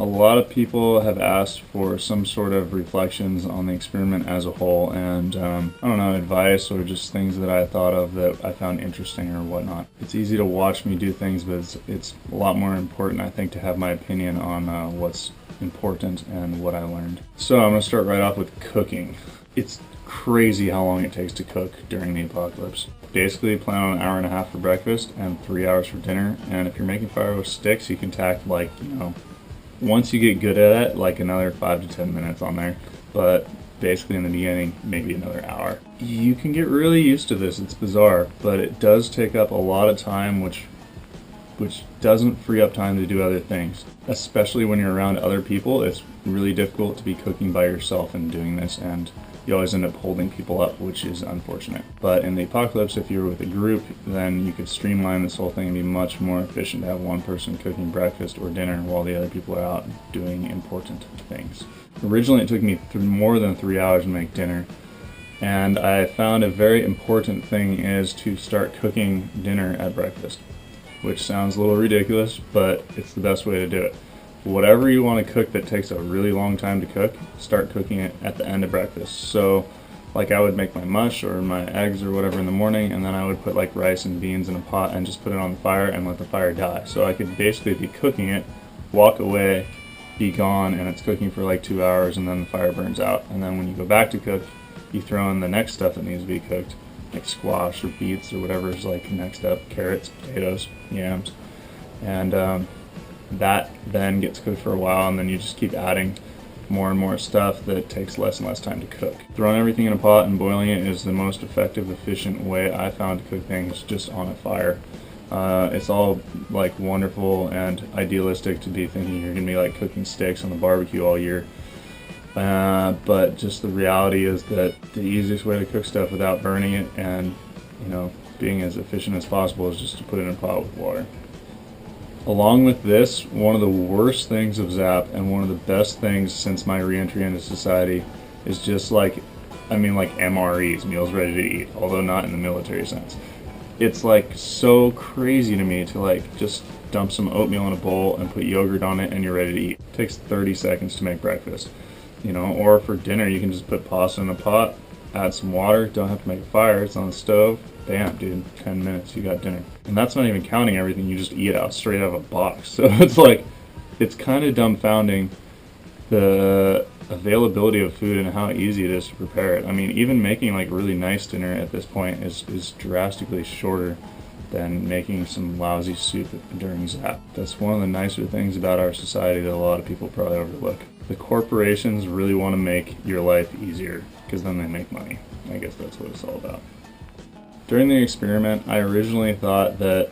A lot of people have asked for some sort of reflections on the experiment as a whole, and I don't know, advice or just things that I thought of that I found interesting or whatnot. It's easy to watch me do things, but it's a lot more important, I think, to have my opinion on what's important and what I learned. So I'm going to start right off with cooking. It's crazy how long it takes to cook during the apocalypse. Basically plan on an hour and a half for breakfast and 3 hours for dinner, and if you're making fire with sticks, you can tack once you get good at it, like another 5 to 10 minutes on there, but basically in the beginning, maybe another hour. You can get really used to this, it's bizarre, but it does take up a lot of time, which doesn't free up time to do other things. Especially when you're around other people, it's really difficult to be cooking by yourself and doing this, and you always end up holding people up, which is unfortunate. But in the apocalypse, if you're with a group, then you could streamline this whole thing and be much more efficient to have one person cooking breakfast or dinner while the other people are out doing important things. Originally, it took me more than 3 hours to make dinner, and I found a very important thing is to start cooking dinner at breakfast, which sounds a little ridiculous, but it's the best way to do it. Whatever you want to cook that takes a really long time to cook, start cooking it at the end of breakfast. So like I would make my mush or my eggs or whatever in the morning, and then I would put like rice and beans in a pot and just put it on the fire and let the fire die. So I could basically be cooking it, walk away, be gone, and it's cooking for like 2 hours, and then the fire burns out. And then when you go back to cook, you throw in the next stuff that needs to be cooked, like squash or beets or whatever is like next up, carrots, potatoes, yams, and that then gets cooked for a while, and then you just keep adding more and more stuff that takes less and less time to cook. Throwing everything in a pot and boiling it is the most effective, efficient way I found to cook things just on a fire. It's all like wonderful and idealistic to be thinking you're gonna be like cooking steaks on the barbecue all year. But just the reality is that the easiest way to cook stuff without burning it and being as efficient as possible is just to put it in a pot with water. Along with this, one of the worst things of ZAP and one of the best things since my re-entry into society is just like MREs, meals ready to eat, although not in the military sense. It's like so crazy to me to like just dump some oatmeal in a bowl and put yogurt on it and you're ready to eat. It takes 30 seconds to make breakfast, or for dinner you can just put pasta in a pot, add some water, don't have to make a fire, it's on the stove, bam dude, 10 minutes, you got dinner. And that's not even counting everything you just eat out straight out of a box. So it's kind of dumbfounding the availability of food and how easy it is to prepare it. I mean, even making like really nice dinner at this point is drastically shorter than making some lousy soup during ZAP. That's one of the nicer things about our society that a lot of people probably overlook. The corporations really want to make your life easier because then they make money. I guess that's what it's all about. During the experiment, I originally thought that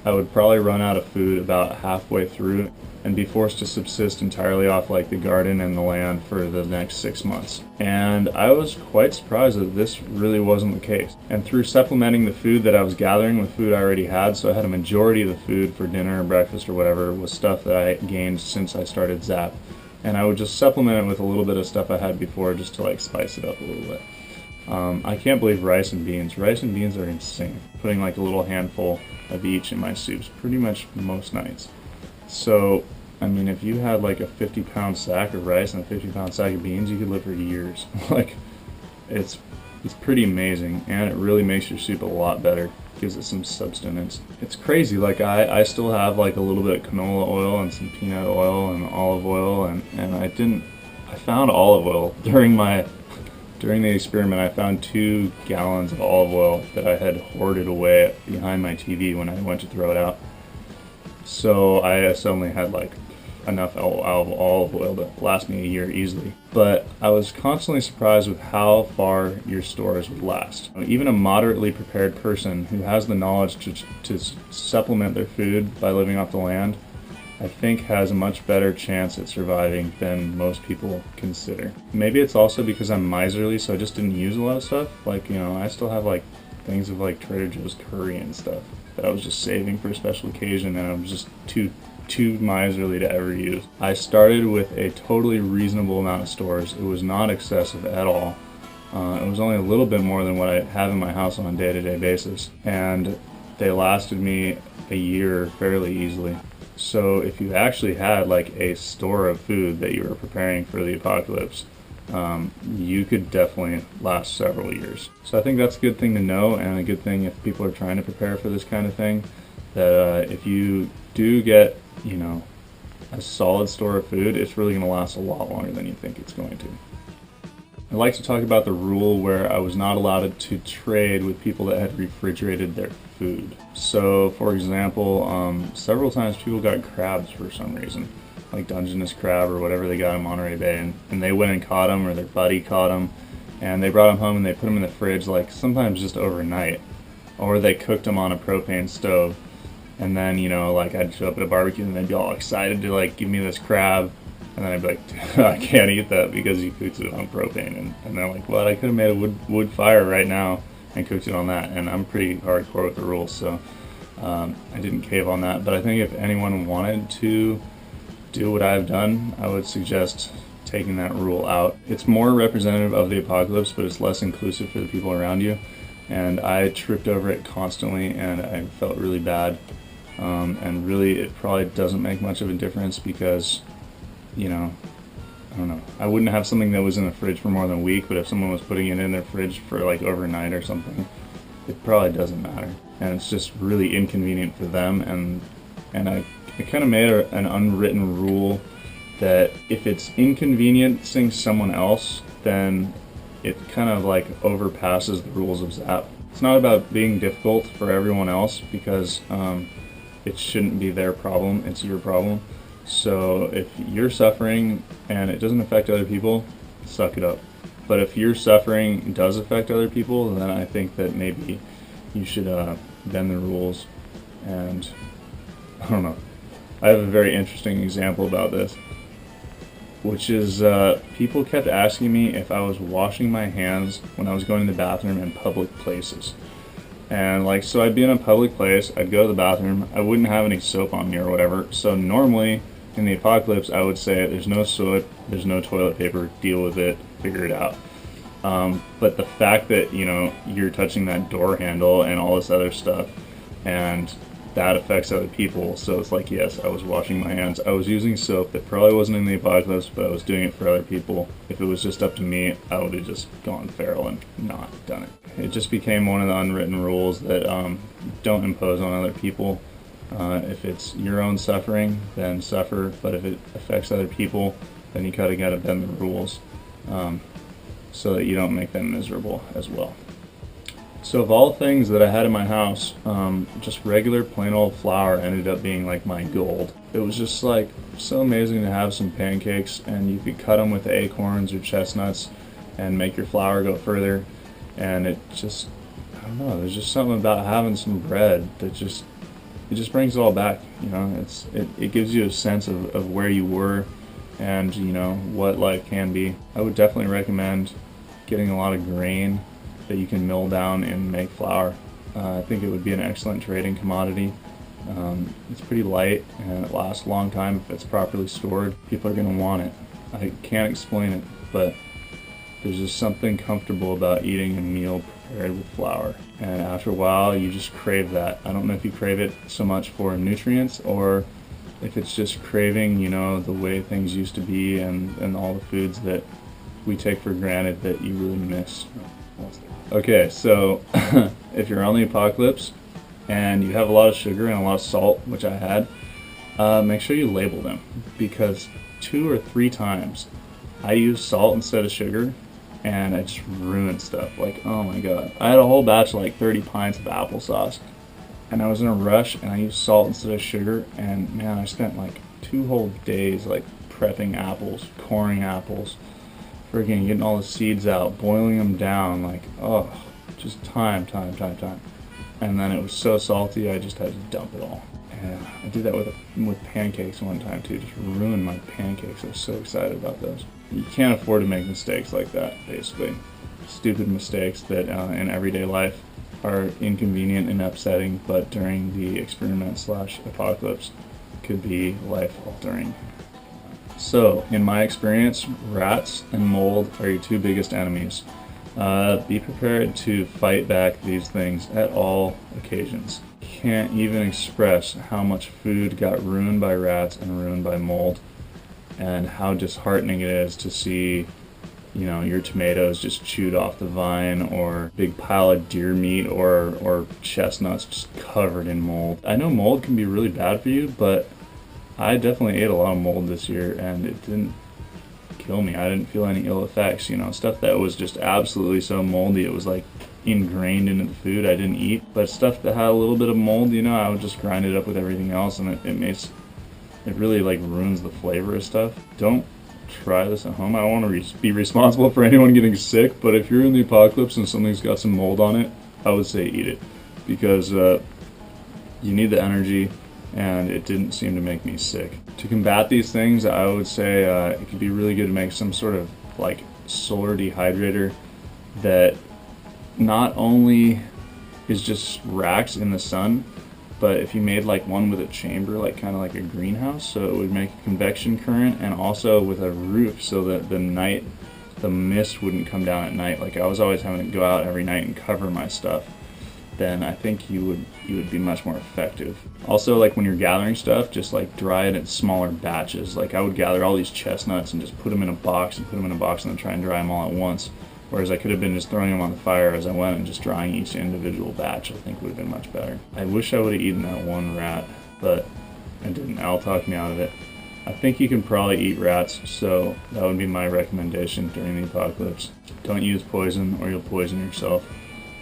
I would probably run out of food about halfway through and be forced to subsist entirely off like the garden and the land for the next 6 months. And I was quite surprised that this really wasn't the case. And through supplementing the food that I was gathering with food I already had, so I had a majority of the food for dinner or breakfast or whatever was stuff that I gained since I started ZAP. And I would just supplement it with a little bit of stuff I had before just to like spice it up a little bit. I can't believe rice and beans. Rice and beans are insane. Putting like a little handful of each in my soups pretty much most nights. So, I mean, if you had like a 50-pound sack of rice and a 50-pound sack of beans, you could live for years. Like, it's pretty amazing, and it really makes your soup a lot better. Gives it some substance. It's crazy. Like I still have like a little bit of canola oil and some peanut oil and olive oil, and I found olive oil during the experiment. I found 2 gallons of olive oil that I had hoarded away behind my TV when I went to throw it out. So I suddenly had like enough olive oil to last me a year easily. But I was constantly surprised with how far your stores would last. Even a moderately prepared person who has the knowledge to supplement their food by living off the land, I think has a much better chance at surviving than most people consider. Maybe it's also because I'm miserly, so I just didn't use a lot of stuff. Like, I still have like things of like Trader Joe's curry and stuff that I was just saving for a special occasion, and I'm just too miserly to ever use. I started with a totally reasonable amount of stores. It was not excessive at all. It was only a little bit more than what I have in my house on a day-to-day basis, and they lasted me a year fairly easily. So if you actually had like a store of food that you were preparing for the apocalypse, you could definitely last several years. So I think that's a good thing to know, and a good thing if people are trying to prepare for this kind of thing, that if you do get, a solid store of food, it's really going to last a lot longer than you think it's going to. I'd like to talk about the rule where I was not allowed to trade with people that had refrigerated their food. So, for example, several times people got crabs for some reason, like Dungeness crab or whatever they got in Monterey Bay, and they went and caught them, or their buddy caught them, and they brought them home and they put them in the fridge, like sometimes just overnight, or they cooked them on a propane stove. And then, like I'd show up at a barbecue and they'd be all excited to like give me this crab. And then I'd be like, I can't eat that because you cooked it on propane. And they're like, well, I could have made a wood fire right now and cooked it on that. And I'm pretty hardcore with the rules, so I didn't cave on that. But I think if anyone wanted to do what I've done, I would suggest taking that rule out. It's more representative of the apocalypse, but it's less inclusive for the people around you. And I tripped over it constantly, and I felt really bad. And really, it probably doesn't make much of a difference because, I don't know. I wouldn't have something that was in the fridge for more than a week, but if someone was putting it in their fridge for like overnight or something, it probably doesn't matter. And it's just really inconvenient for them. And I kind of made an unwritten rule that if it's inconveniencing someone else, then it kind of like overpasses the rules of ZAP. It's not about being difficult for everyone else because it shouldn't be their problem, it's your problem. So if you're suffering and it doesn't affect other people, suck it up. But if your suffering does affect other people, then I think that maybe you should bend the rules. And I don't know. I have a very interesting example about this, which is people kept asking me if I was washing my hands when I was going to the bathroom in public places. And like, so I'd be in a public place, I'd go to the bathroom, I wouldn't have any soap on me or whatever. So normally in the apocalypse, I would say there's no soap, there's no toilet paper, deal with it, figure it out. But the fact that, you're touching that door handle and all this other stuff, and that affects other people. So it's like, yes, I was washing my hands. I was using soap that probably wasn't in the apocalypse, but I was doing it for other people. If it was just up to me, I would have just gone feral and not done it. It just became one of the unwritten rules that don't impose on other people. If it's your own suffering, then suffer. But if it affects other people, then you kind of got to bend the rules so that you don't make them miserable as well. So of all things that I had in my house, just regular plain old flour ended up being like my gold. It was just like so amazing to have some pancakes, and you could cut them with acorns or chestnuts and make your flour go further. And it just, I don't know, there's just something about having some bread that it just brings it all back. It gives you a sense of where you were and what life can be. I would definitely recommend getting a lot of grain that you can mill down and make flour. I think it would be an excellent trading commodity. It's pretty light and it lasts a long time if it's properly stored. People are going to want it. I can't explain it, but there's just something comfortable about eating a meal prepared with flour. And after a while, you just crave that. I don't know if you crave it so much for nutrients or if it's just craving, the way things used to be and all the foods that we take for granted that you really miss. Okay, so if you're on the apocalypse and you have a lot of sugar and a lot of salt, which I had, make sure you label them, because 2 or 3 times I used salt instead of sugar and I just ruined stuff. Like, oh my god. I had a whole batch of like 30 pints of applesauce and I was in a rush and I used salt instead of sugar, and man, I spent like 2 whole days like prepping apples, coring apples, freaking getting all the seeds out, boiling them down, like, oh, just time. And then it was so salty, I just had to dump it all. And I did that with pancakes one time too, just ruined my pancakes. I was so excited about those. You can't afford to make mistakes like that, basically. Stupid mistakes that in everyday life are inconvenient and upsetting, but during the experiment/apocalypse could be life-altering. So, in my experience, rats and mold are your 2 biggest enemies. Be prepared to fight back these things at all occasions. can't even express how much food got ruined by rats and ruined by mold, and how disheartening it is to see, you know, your tomatoes just chewed off the vine, or big pile of deer meat or chestnuts just covered in mold. I know mold can be really bad for you, but I definitely ate a lot of mold this year and it didn't kill me. I didn't feel any ill effects, you know, stuff that was just absolutely so moldy it was like ingrained into the food I didn't eat. But stuff that had a little bit of mold, you know, I would just grind it up with everything else, and it really like ruins the flavor of stuff. Don't try this at home. I don't want to be responsible for anyone getting sick, but if you're in the apocalypse and something's got some mold on it, I would say eat it, because you need the energy, and it didn't seem to make me sick. To combat these things, I would say it could be really good to make some sort of like solar dehydrator that not only is just racks in the sun, but if you made like one with a chamber, like kind of like a greenhouse, so it would make a convection current, and also with a roof so that the mist wouldn't come down at night. Like I was always having to go out every night and cover my stuff, then I think you would be much more effective. Also, like when you're gathering stuff, just like dry it in smaller batches. Like I would gather all these chestnuts and just put them in a box and then try and dry them all at once. Whereas I could have been just throwing them on the fire as I went and just drying each individual batch. I think would have been much better. I wish I would have eaten that one rat, but I didn't. Al talked me out of it. I think you can probably eat rats, so that would be my recommendation during the apocalypse. Don't use poison or you'll poison yourself.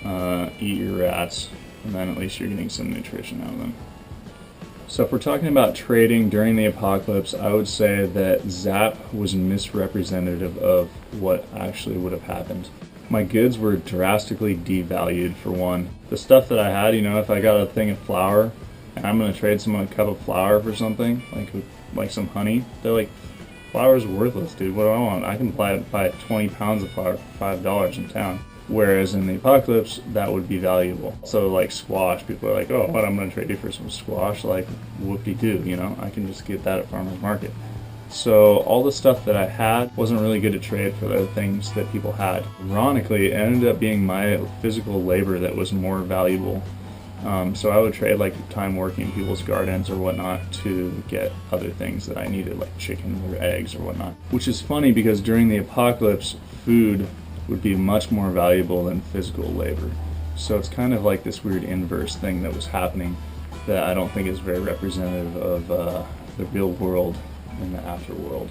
Eat your rats, and then at least you're getting some nutrition out of them. So if we're talking about trading during the apocalypse, I would say that ZAP was misrepresentative of what actually would have happened. My goods were drastically devalued, for one. The stuff that I had, you know, if I got a thing of flour and I'm going to trade someone a cup of flour for something, like some honey, they're like, flour's worthless, dude. What do I want? I can buy 20 pounds of flour for $5 in town. Whereas in the apocalypse, that would be valuable. So like squash, people are like, oh, what, I'm going to trade you for some squash? Like, whoop-de-doo, you know? I can just get that at farmer's market. So all the stuff that I had wasn't really good to trade for the things that people had. Ironically, it ended up being my physical labor that was more valuable. So I would trade like time working in people's gardens or whatnot to get other things that I needed, like chicken or eggs or whatnot. Which is funny because during the apocalypse, food would be much more valuable than physical labor. So it's kind of like this weird inverse thing that was happening that I don't think is very representative of the real world and the afterworld.